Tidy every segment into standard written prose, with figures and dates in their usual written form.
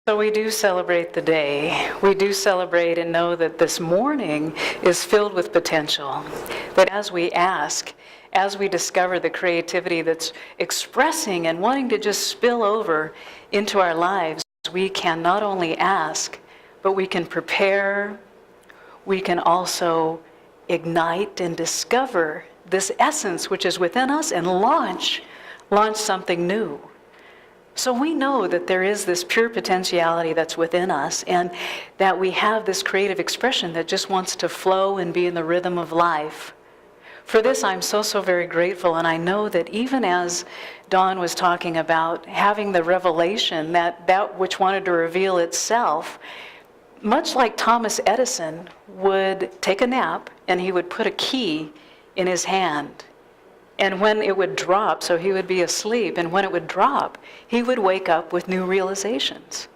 So we do celebrate the day. We do celebrate and know that this morning is filled with potential. That as we ask, as we discover the creativity that's expressing and wanting to just spill over into our lives, we can not only ask, but we can prepare. We can also ignite and discover this essence which is within us and launch something new. So we know that there is this pure potentiality that's within us, and that we have this creative expression that just wants to flow and be in the rhythm of life. For this, I'm so very grateful, and I know that even as Dawn was talking about having the revelation, that which wanted to reveal itself, much like Thomas Edison would take a nap and he would put a key in his hand. And when it would drop, so he would be asleep, and when it would drop, he would wake up with new realizations.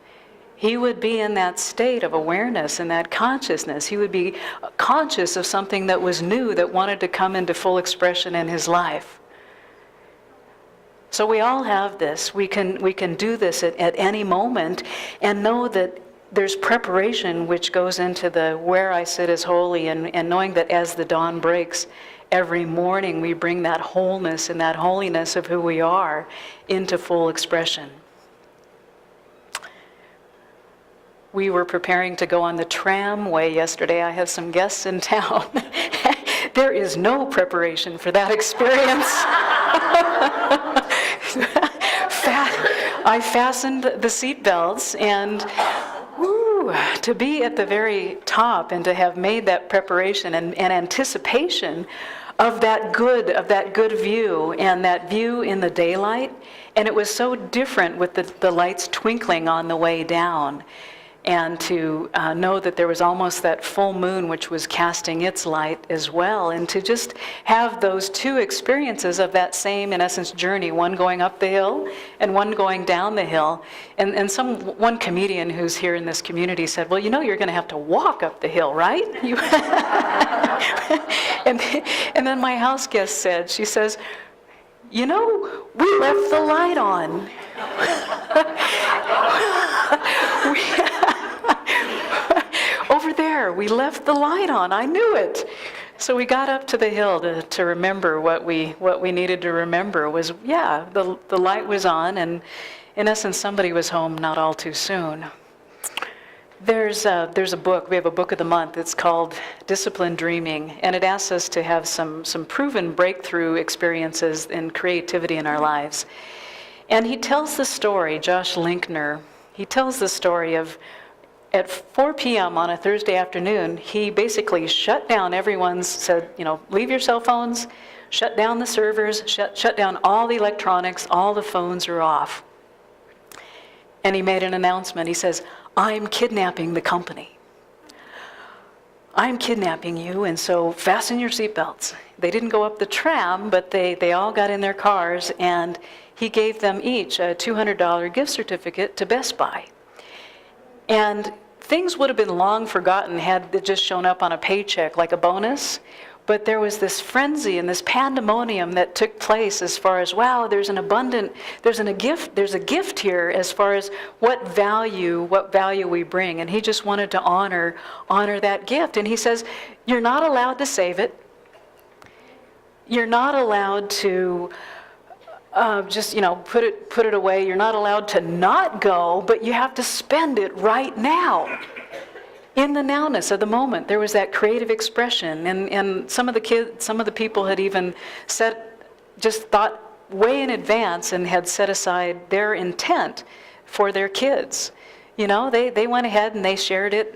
He would be in that state of awareness and that consciousness. He would be conscious of something that was new, that wanted to come into full expression in his life. So we all have this. We can do this at any moment, and know that there's preparation which goes into the where I sit is holy, and knowing that as the dawn breaks, every morning we bring that wholeness and that holiness of who we are into full expression. We were preparing to go on the tramway yesterday. I have some guests in town. There is no preparation for that experience. I fastened the seat belts, and to be at the very top and to have made that preparation and anticipation of that good view, and that view in the daylight. And it was so different with the lights twinkling on the way down. And to know that there was almost that full moon which was casting its light as well. And to just have those two experiences of that same, in essence, journey, one going up the hill and one going down the hill. And one comedian who's here in this community said, well, you're going to have to walk up the hill, right? And then my house guest said, she says, we left the light on. Over there, we left the light on. I knew it. So we got up to the hill to remember what we needed to remember was, the light was on, and in essence, somebody was home not all too soon. There's a book. We have a book of the month. It's called Disciplined Dreaming, and it asks us to have some proven breakthrough experiences in creativity in our lives. And he tells the story, Josh Linkner, he tells the story of at 4 p.m. on a Thursday afternoon, he basically shut down said, leave your cell phones, shut down the servers, shut down all the electronics, all the phones are off. And he made an announcement. He says, I'm kidnapping the company. I'm kidnapping you, and so fasten your seatbelts. They didn't go up the tram, but they all got in their cars, and he gave them each a $200 gift certificate to Best Buy. And things would have been long forgotten had it just shown up on a paycheck like a bonus. But there was this frenzy and this pandemonium that took place as far as, wow, there's a gift here as far as what value we bring. And he just wanted to honor that gift. And he says, you're not allowed to save it. You're not allowed to just put it away. You're not allowed to not go, but you have to spend it right now. In the nowness of the moment, there was that creative expression, and some of the people had even thought way in advance and had set aside their intent for their kids. They went ahead and they shared it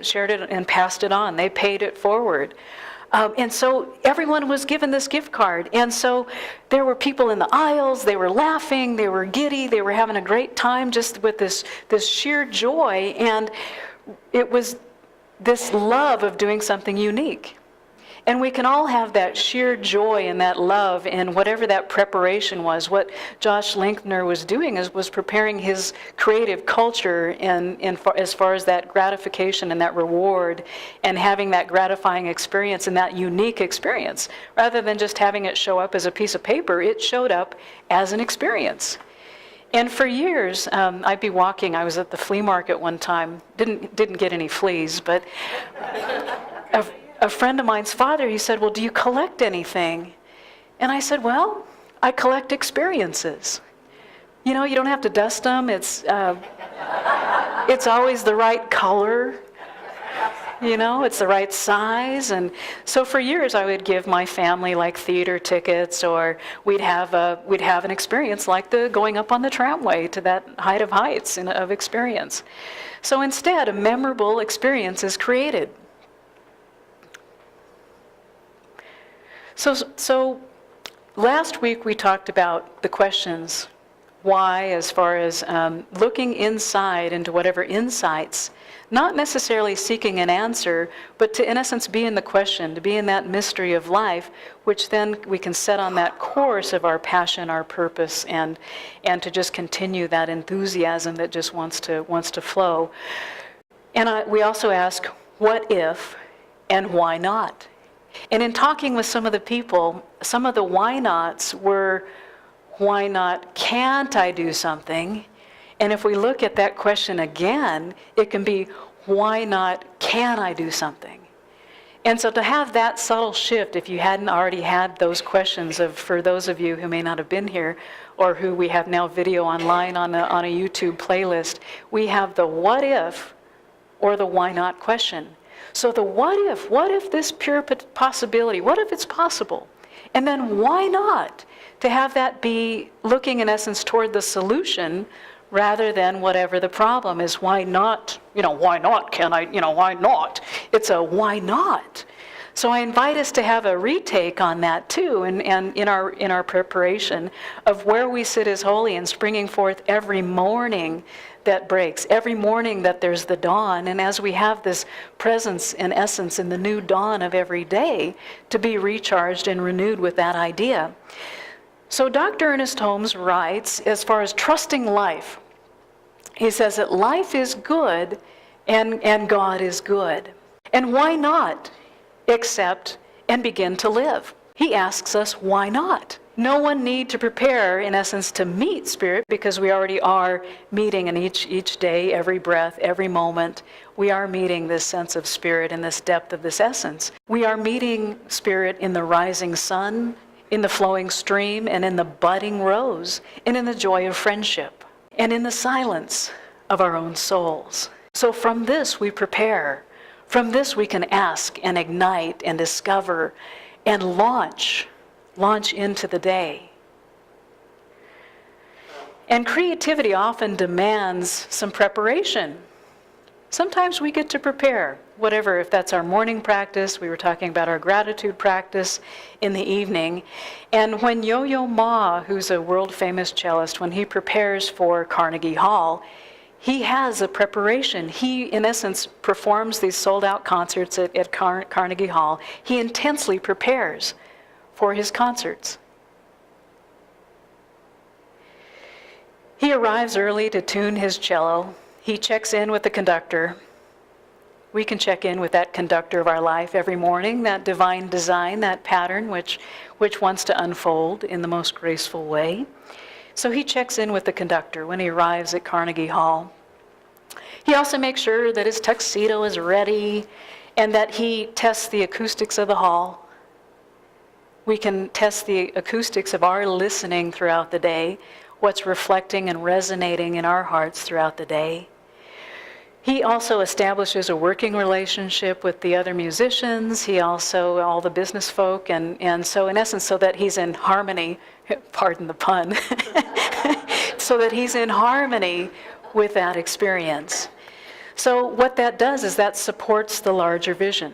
and passed it on. They paid it forward. And so everyone was given this gift card. And so there were people in the aisles, they were laughing, they were giddy, they were having a great time just with this sheer joy. And it was this love of doing something unique. And we can all have that sheer joy and that love in whatever that preparation was. What Josh Linkner was doing was preparing his creative culture as far as that gratification and that reward, and having that gratifying experience and that unique experience. Rather than just having it show up as a piece of paper, it showed up as an experience. And for years, I'd be walking. I was at the flea market one time. Didn't get any fleas, but a friend of mine's father, he said, "Well, do you collect anything?" And I said, "Well, I collect experiences. You know, you don't have to dust them. It's always the right color. You know, it's the right size." And so for years I would give my family like theater tickets, or we'd have an experience like the going up on the tramway to that height of heights of experience. So instead, a memorable experience is created. So last week we talked about the questions why, as far as looking inside into whatever insights, not necessarily seeking an answer, but to, in essence, be in the question, to be in that mystery of life, which then we can set on that course of our passion, our purpose, and to just continue that enthusiasm that just wants to flow. And we also ask, what if and why not? And in talking with some of the people, some of the why nots were, why not can't I do something? And if we look at that question again, it can be, why not can I do something? And so to have that subtle shift, if you hadn't already had those questions, for those of you who may not have been here, or who we have now video online on a YouTube playlist, we have the what if or the why not question. So the what if this pure possibility, what if it's possible? And then why not? To have that be looking in essence toward the solution rather than whatever the problem is. Why not? Why not? Can I? Why not? It's a why not. So I invite us to have a retake on that too, and in our preparation of where we sit as holy and springing forth every morning that breaks, every morning that there's the dawn, and as we have this presence in essence in the new dawn of every day, to be recharged and renewed with that idea. So Dr. Ernest Holmes writes, as far as trusting life, he says that life is good and God is good. And why not accept and begin to live? He asks us, why not? No one need to prepare, in essence, to meet Spirit, because we already are meeting in each day, every breath, every moment. We are meeting this sense of Spirit and this depth of this essence. We are meeting Spirit in the rising sun, in the flowing stream, and in the budding rose, and in the joy of friendship, and in the silence of our own souls. So from this we prepare. From this we can ask and ignite and discover and launch into the day. And creativity often demands some preparation. Sometimes we get to prepare, whatever, if that's our morning practice. We were talking about our gratitude practice in the evening. And when Yo-Yo Ma, who's a world-famous cellist, when he prepares for Carnegie Hall, he has a preparation. He, in essence, performs these sold-out concerts at Carnegie Hall. He intensely prepares for his concerts. He arrives early to tune his cello. He checks in with the conductor. We can check in with that conductor of our life every morning, that divine design, that pattern which wants to unfold in the most graceful way. So he checks in with the conductor when he arrives at Carnegie Hall. He also makes sure that his tuxedo is ready and that he tests the acoustics of the hall. We can test the acoustics of our listening throughout the day, what's reflecting and resonating in our hearts throughout the day. He also establishes a working relationship with the other musicians. He also, all the business folk, and so in essence, so that he's in harmony, pardon the pun, so that he's in harmony with that experience. So what that does is that supports the larger vision.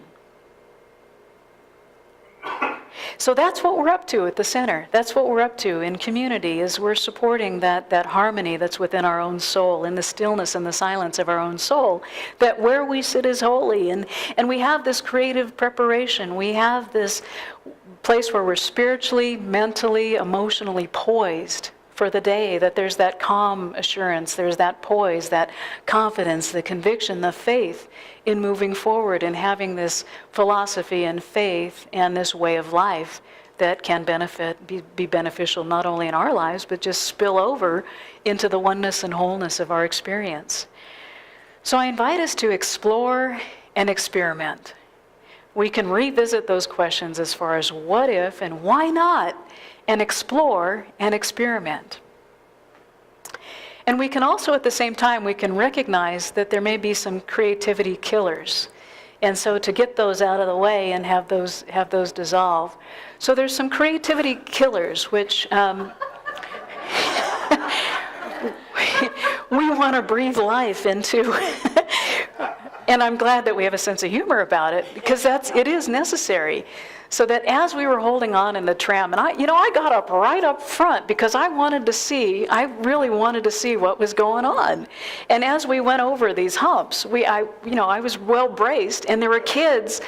So that's what we're up to at the center. That's what we're up to in community, is we're supporting that harmony that's within our own soul, in the stillness and the silence of our own soul, that where we sit is holy. And we have this creative preparation. We have this place where we're spiritually, mentally, emotionally poised for the day, that there's that calm assurance, there's that poise, that confidence, the conviction, the faith in moving forward and having this philosophy and faith and this way of life that can be beneficial not only in our lives, but just spill over into the oneness and wholeness of our experience. So I invite us to explore and experiment. We can revisit those questions as far as what if and why not, and explore and experiment. And we can also, at the same time, we can recognize that there may be some creativity killers. And so to get those out of the way and have those dissolve. So there's some creativity killers, which we want to breathe life into. And I'm glad that we have a sense of humor about it, because it is necessary. So that as we were holding on in the tram, and I got up right up front because I really wanted to see what was going on. And as we went over these humps, I was well braced, and there were kids.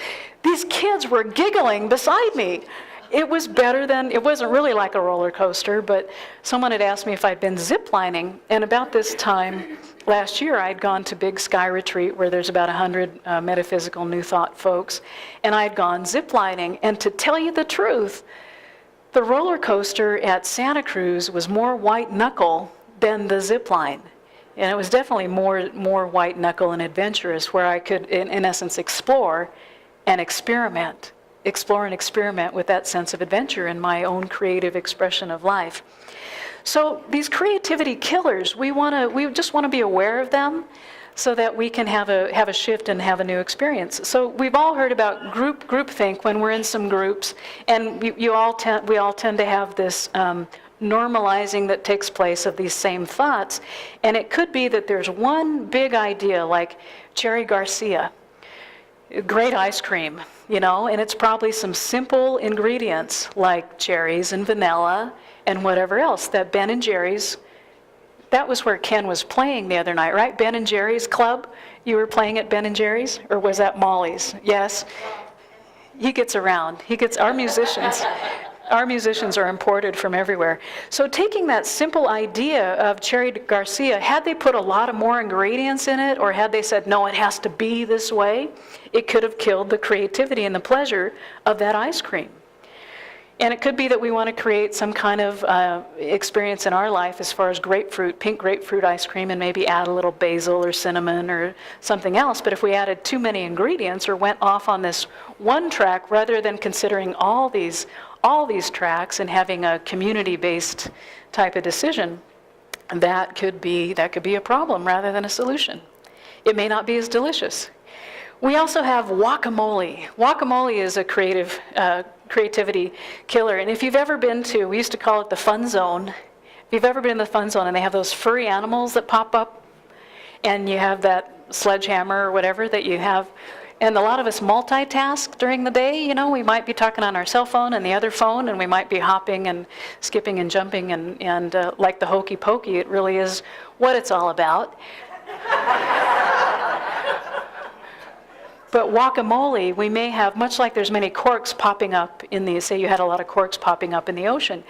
These kids were giggling beside me. It was it wasn't really like a roller coaster, but someone had asked me if I'd been ziplining, and about this time last year I'd gone to Big Sky Retreat where there's about 100 metaphysical New Thought folks, and I'd gone ziplining, and to tell you the truth, the roller coaster at Santa Cruz was more white knuckle than the zipline. And it was definitely more white knuckle and adventurous, where I could, in essence, explore and experiment with that sense of adventure in my own creative expression of life. So these creativity killers, we just want to be aware of them so that we can have a shift and have a new experience. So we've all heard about groupthink when we're in some groups, and we all tend to have this normalizing that takes place of these same thoughts. And it could be that there's one big idea, like Cherry Garcia, great ice cream, and it's probably some simple ingredients like cherries and vanilla and whatever else that Ben & Jerry's, that was where Ken was playing the other night, right? Ben & Jerry's Club? You were playing at Ben & Jerry's? Or was that Molly's? Yes. He gets around. Our musicians are imported from everywhere. So taking that simple idea of Cherry Garcia, had they put a lot of more ingredients in it, or had they said, no, it has to be this way, it could have killed the creativity and the pleasure of that ice cream. And it could be that we want to create some kind of experience in our life as far as pink grapefruit ice cream, and maybe add a little basil or cinnamon or something else. But if we added too many ingredients or went off on this one track rather than considering all these tracks and having a community-based type of decision, that could be a problem rather than a solution. It may not be as delicious. We also have guacamole. Guacamole is a creativity killer. And if you've ever been we used to call it the fun zone. If you've ever been in the fun zone and they have those furry animals that pop up, and you have that sledgehammer or whatever that you have, and a lot of us multitask during the day, we might be talking on our cell phone and the other phone, and we might be hopping and skipping and jumping and like the hokey pokey, it really is what it's all about. But guacamole, we may have, much like there's many corks popping up say you had a lot of corks popping up in the ocean.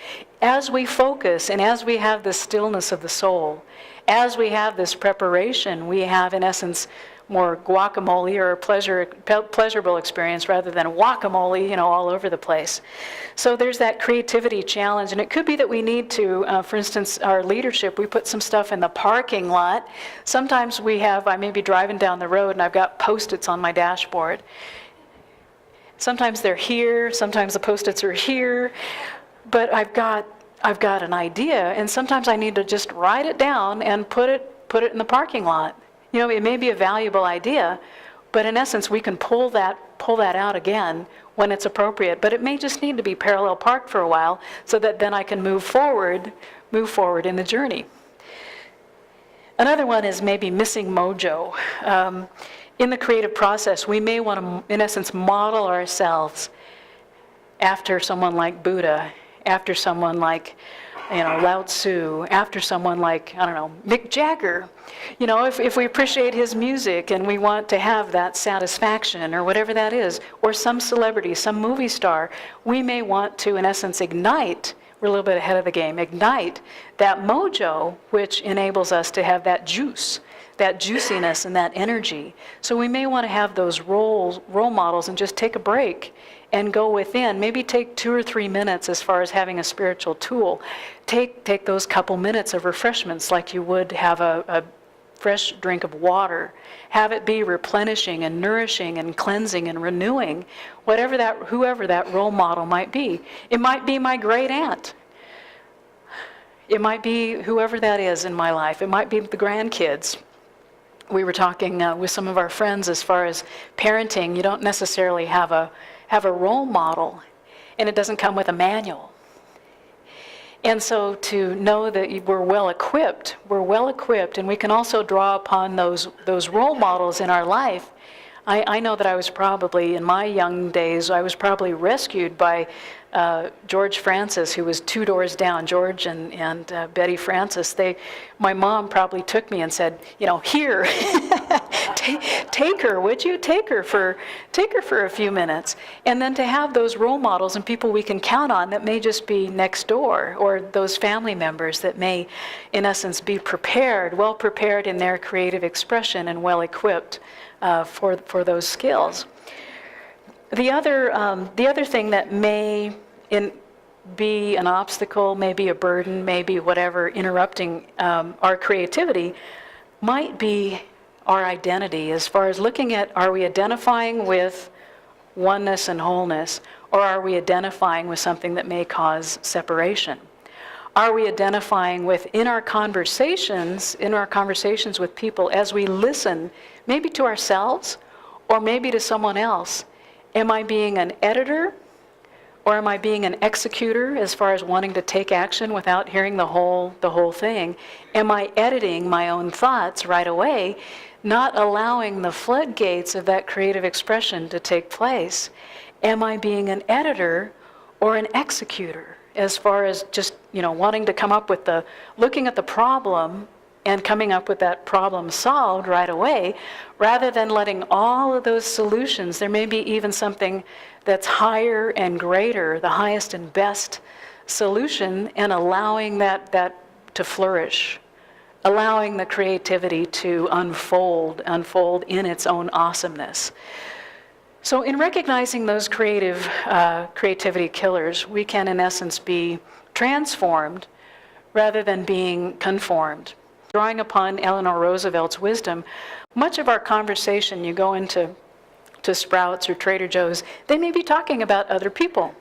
As we focus and as we have this stillness of the soul, as we have this preparation, we have, in essence, more guacamole or pleasurable experience rather than guacamole, all over the place. So there's that creativity challenge, and it could be that we need to, for instance, our leadership, we put some stuff in the parking lot. Sometimes I may be driving down the road and I've got Post-its on my dashboard. Sometimes they're here, sometimes the Post-its are here, but I've got an idea, and sometimes I need to just write it down and put it in the parking lot. It may be a valuable idea, but in essence, we can pull that out again when it's appropriate. But it may just need to be parallel parked for a while, so that then I can move forward in the journey. Another one is maybe missing mojo. In the creative process, we may want to, in essence, model ourselves after someone like Buddha, after someone like Lao Tzu, after someone like, Mick Jagger. If we appreciate his music and we want to have that satisfaction or whatever that is, or some celebrity, some movie star, we may want to, in essence, ignite, we're a little bit ahead of the game, ignite that mojo which enables us to have that juice that juiciness and that energy. So we may want to have those role models and just take a break and go within. Maybe take 2 or 3 minutes as far as having a spiritual tool. Take those couple minutes of refreshments like you would have a fresh drink of water. Have it be replenishing and nourishing and cleansing and renewing, whoever that role model might be. It might be my great aunt. It might be whoever that is in my life. It might be the grandkids. We were talking with some of our friends as far as parenting. You don't necessarily have a role model, and it doesn't come with a manual. And so to know that we're well equipped, and we can also draw upon those role models in our life. I know that I was probably, in my young days, I was probably rescued by George Francis, who was 2 doors down. George and Betty Francis, my mom probably took me and said, here, take her, would you? Take her for a few minutes. And then to have those role models and people we can count on that may just be next door, or those family members that may, in essence, be well prepared in their creative expression and well equipped for those skills. The other thing that may be an obstacle, maybe a burden, maybe whatever, interrupting our creativity, might be our identity, as far as looking at, are we identifying with oneness and wholeness, or are we identifying with something that may cause separation? Are we identifying with, in our conversations with people, as we listen, maybe to ourselves, or maybe to someone else, am I being an editor, or am I being an executor, as far as wanting to take action without hearing the whole thing? Am I editing my own thoughts right away, not allowing the floodgates of that creative expression to take place? Am I being an editor or an executor, as far as just, wanting to come up with looking at the problem and coming up with that problem solved right away, rather than letting all of those solutions, there may be even something that's higher and greater, the highest and best solution, and allowing that to flourish, allowing the creativity to unfold in its own awesomeness. So in recognizing those creativity killers, we can in essence be transformed rather than being conformed. Drawing upon Eleanor Roosevelt's wisdom, much of our conversation, you go into Sprouts or Trader Joe's, they may be talking about other people.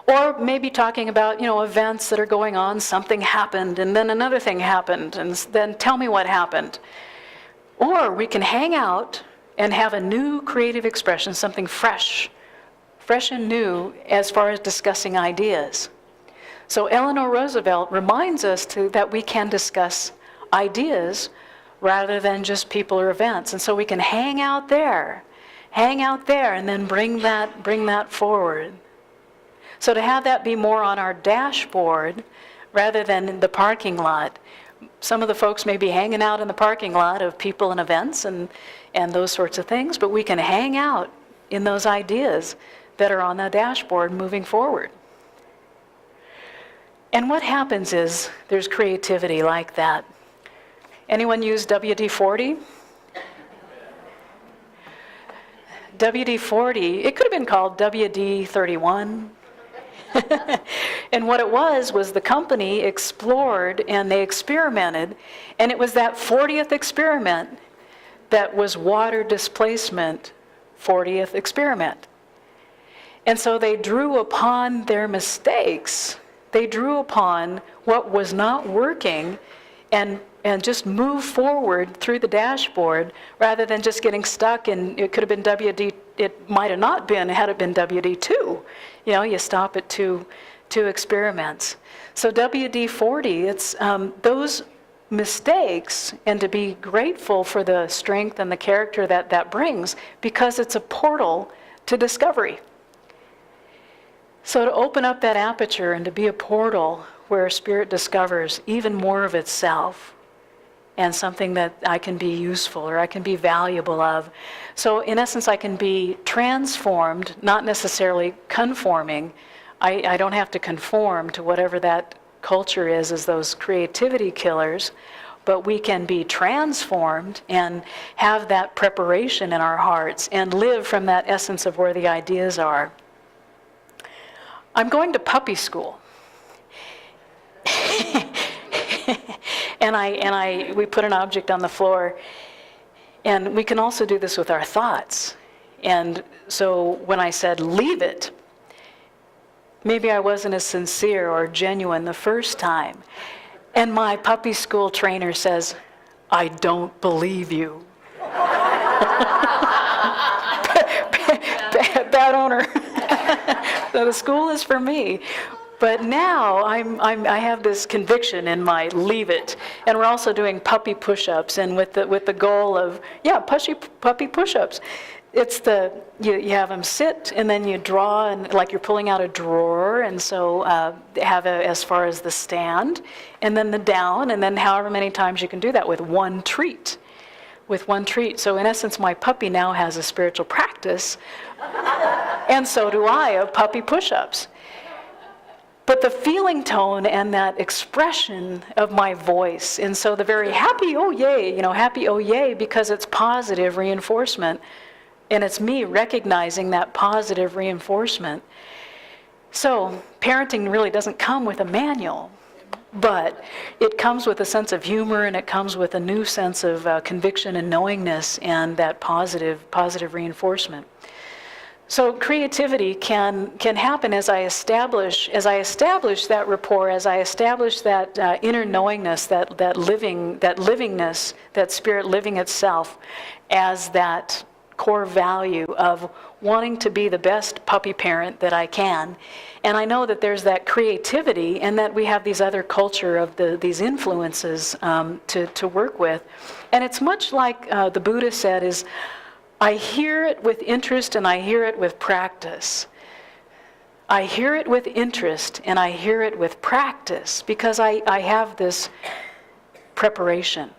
Or maybe talking about, events that are going on, something happened, and then another thing happened, and then tell me what happened. Or we can hang out and have a new creative expression, something fresh and new as far as discussing ideas. So Eleanor Roosevelt reminds us that we can discuss ideas rather than just people or events. And so we can hang out there, and then bring that forward. So to have that be more on our dashboard rather than in the parking lot. Some of the folks may be hanging out in the parking lot of people and events and those sorts of things, but we can hang out in those ideas that are on the dashboard moving forward. And what happens is there's creativity like that. Anyone use WD-40? WD-40, it could have been called WD-31. And what it was the company explored and they experimented, and it was that 40th experiment that was water displacement 40th experiment. And so they drew upon their mistakes. They drew upon what was not working and just move forward through the dashboard rather than just getting stuck in, it could have been WD, it might have not been, had it been WD2. You stop at two experiments. So WD-40, it's those mistakes, and to be grateful for the strength and the character that brings, because it's a portal to discovery. So to open up that aperture and to be a portal where Spirit discovers even more of itself and something that I can be useful or I can be valuable of. So in essence, I can be transformed, not necessarily conforming. I don't have to conform to whatever that culture is as those creativity killers, but we can be transformed and have that preparation in our hearts and live from that essence of where the ideas are. I'm going to puppy school. and we put an object on the floor, and we can also do this with our thoughts. And so when I said, leave it, maybe I wasn't as sincere or genuine the first time. And my puppy school trainer says, I don't believe you. Bad owner. So the school is for me. But now I have this conviction in my leave it. And we're also doing puppy push-ups, and with the goal of, puppy push-ups. It's you have them sit, and then you draw, and like you're pulling out a drawer, and so as far as the stand, and then the down, and then however many times you can do that with one treat. So in essence, my puppy now has a spiritual practice, and so do I, of puppy push-ups. But the feeling tone and that expression of my voice, and so the very happy, oh yay, because it's positive reinforcement, and it's me recognizing that positive reinforcement. So parenting really doesn't come with a manual, but it comes with a sense of humor, and it comes with a new sense of conviction and knowingness and that positive reinforcement. So creativity can happen as I establish that rapport, as I establish that inner knowingness, that livingness, that spirit living itself as that core value of wanting to be the best puppy parent that I can. And I know that there's that creativity, and that we have these other culture of these influences to work with. And it's much like the Buddha said is, I hear it with interest and I hear it with practice. I hear it with interest and I hear it with practice, because I have this preparation.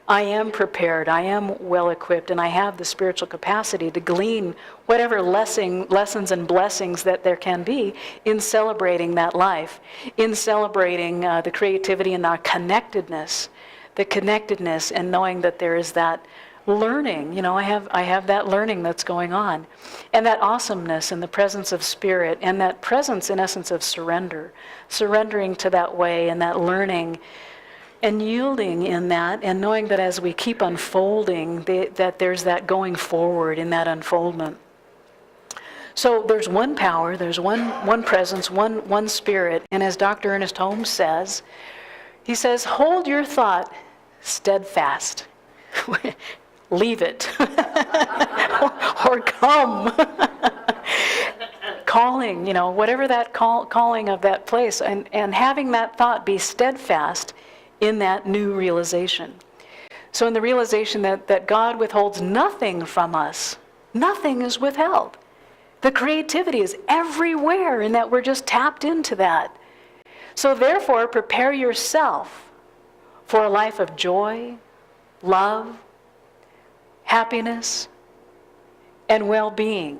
I am prepared, I am well equipped, and I have the spiritual capacity to glean whatever lessons and blessings that there can be in celebrating that life, in celebrating the creativity and our connectedness, and knowing that there is that learning. I have that learning that's going on, and that awesomeness and the presence of spirit, and that presence in essence of surrendering to that way, and that learning and yielding in that, and knowing that as we keep unfolding, that there's that going forward in that unfoldment. So there's one power, there's one presence, one spirit, and as Dr. Ernest Holmes says, he says, hold your thought steadfast. Leave it. or come. Calling, whatever that calling of that place, and having that thought be steadfast in that new realization. So in the realization that God withholds nothing from us, nothing is withheld. The creativity is everywhere, and that we're just tapped into that. So therefore, prepare yourself for a life of joy, love, happiness, and well-being,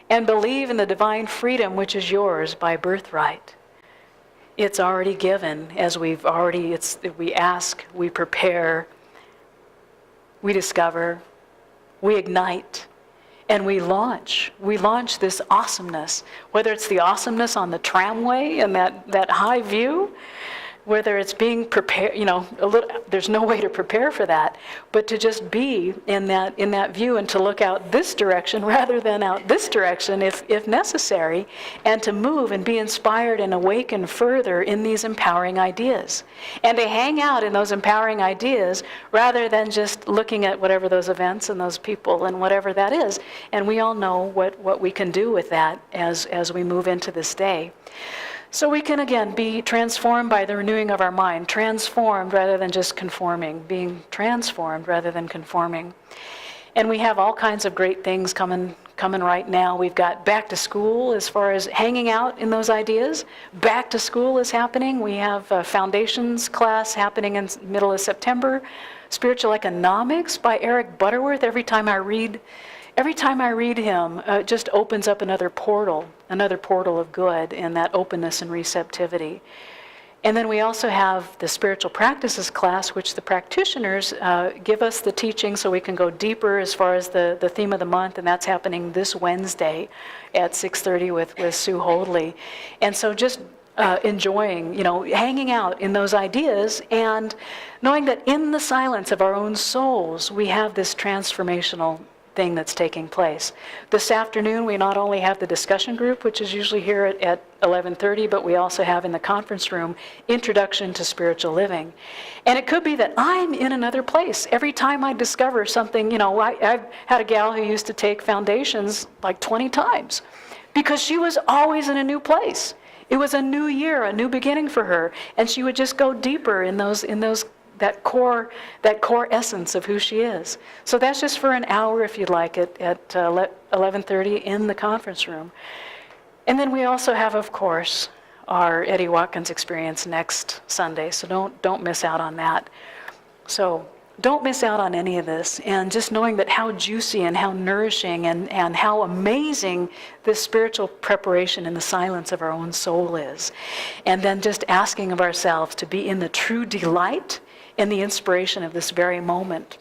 and believe in the divine freedom which is yours by birthright. It's already given, as we ask, we prepare, we discover, we ignite, and we launch. We launch this awesomeness, whether it's the awesomeness on the tramway and that high view, whether it's being prepared, there's no way to prepare for that, but to just be in that view, and to look out this direction rather than out this direction if necessary, and to move and be inspired and awaken further in these empowering ideas. And to hang out in those empowering ideas rather than just looking at whatever those events and those people and whatever that is. And we all know what we can do with that as we move into this day. So we can, again, be transformed by the renewing of our mind, transformed rather than just conforming, being transformed rather than conforming. And we have all kinds of great things coming right now. We've got back to school as far as hanging out in those ideas. Back to school is happening. We have a foundations class happening in the middle of September. Spiritual Economics by Eric Butterworth. Every time I read him, it just opens up another portal of good, and that openness and receptivity. And then we also have the spiritual practices class, which the practitioners give us the teaching so we can go deeper as far as the theme of the month, and that's happening this Wednesday at 6:30 with Sue Holdley. And so just enjoying, hanging out in those ideas and knowing that in the silence of our own souls, we have this transformational thing that's taking place. This afternoon, we not only have the discussion group, which is usually here at 11:30, but we also have in the conference room, Introduction to Spiritual Living. And it could be that I'm in another place. Every time I discover something, I've had a gal who used to take foundations like 20 times because she was always in a new place. It was a new year, a new beginning for her, and she would just go deeper in that core essence of who she is. So that's just for an hour, if you'd like, at 11:30 in the conference room. And then we also have, of course, our Eddie Watkins experience next Sunday. So don't miss out on that. So don't miss out on any of this. And just knowing that how juicy and how nourishing and how amazing this spiritual preparation in the silence of our own soul is. And then just asking of ourselves to be in the true delight and the inspiration of this very moment.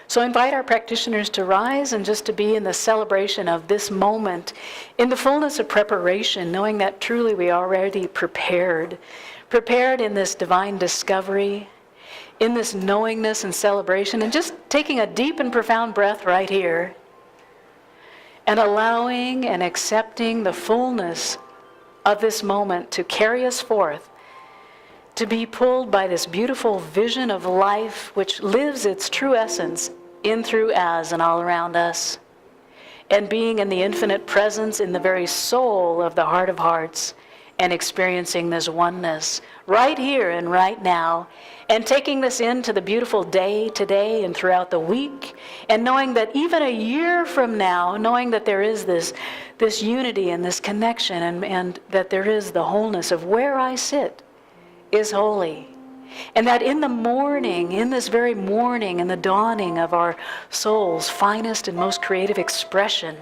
So I invite our practitioners to rise and just to be in the celebration of this moment, in the fullness of preparation, knowing that truly we are already prepared in this divine discovery, in this knowingness and celebration, and just taking a deep and profound breath right here, and allowing and accepting the fullness of this moment to carry us forth, to be pulled by this beautiful vision of life which lives its true essence in, through, as, and all around us. And being in the infinite presence in the very soul of the heart of hearts and experiencing this oneness right here and right now, and taking this into the beautiful day today and throughout the week, and knowing that even a year from now, knowing that there is this unity and this connection, and that there is the wholeness of where I sit is holy. And that in the morning, in this very morning, in the dawning of our soul's finest and most creative expression,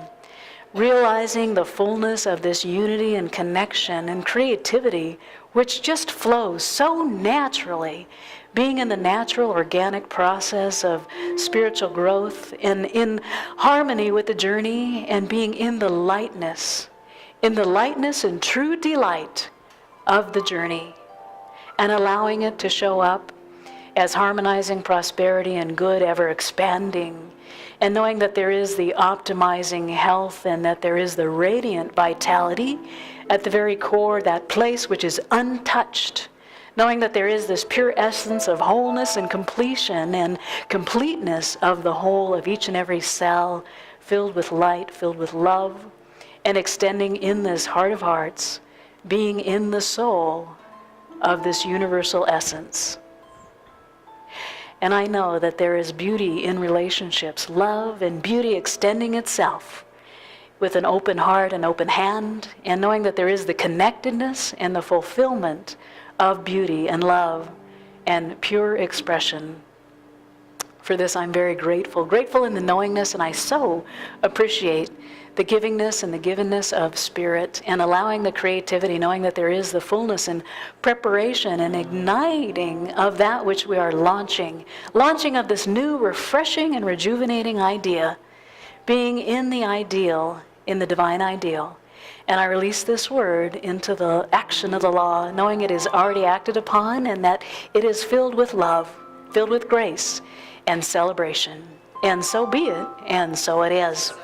realizing the fullness of this unity and connection and creativity, which just flows so naturally, being in the natural organic process of spiritual growth and in harmony with the journey, and being in the lightness and true delight of the journey, and allowing it to show up as harmonizing prosperity and good ever expanding, and knowing that there is the optimizing health and that there is the radiant vitality at the very core, that place which is untouched, knowing that there is this pure essence of wholeness and completion and completeness of the whole of each and every cell, filled with light, filled with love, and extending in this heart of hearts, being in the soul of this universal essence. And I know that there is beauty in relationships, love and beauty extending itself with an open heart and open hand, and knowing that there is the connectedness and the fulfillment of beauty and love and pure expression. For this I'm very grateful in the knowingness, and I so appreciate the givingness and the givenness of spirit, and allowing the creativity, knowing that there is the fullness and preparation and igniting of that which we are launching of this new, refreshing and rejuvenating idea, being in the ideal, in the divine ideal. And I release this word into the action of the law, knowing it is already acted upon, and that it is filled with love, filled with grace and celebration. And so be it, and so it is.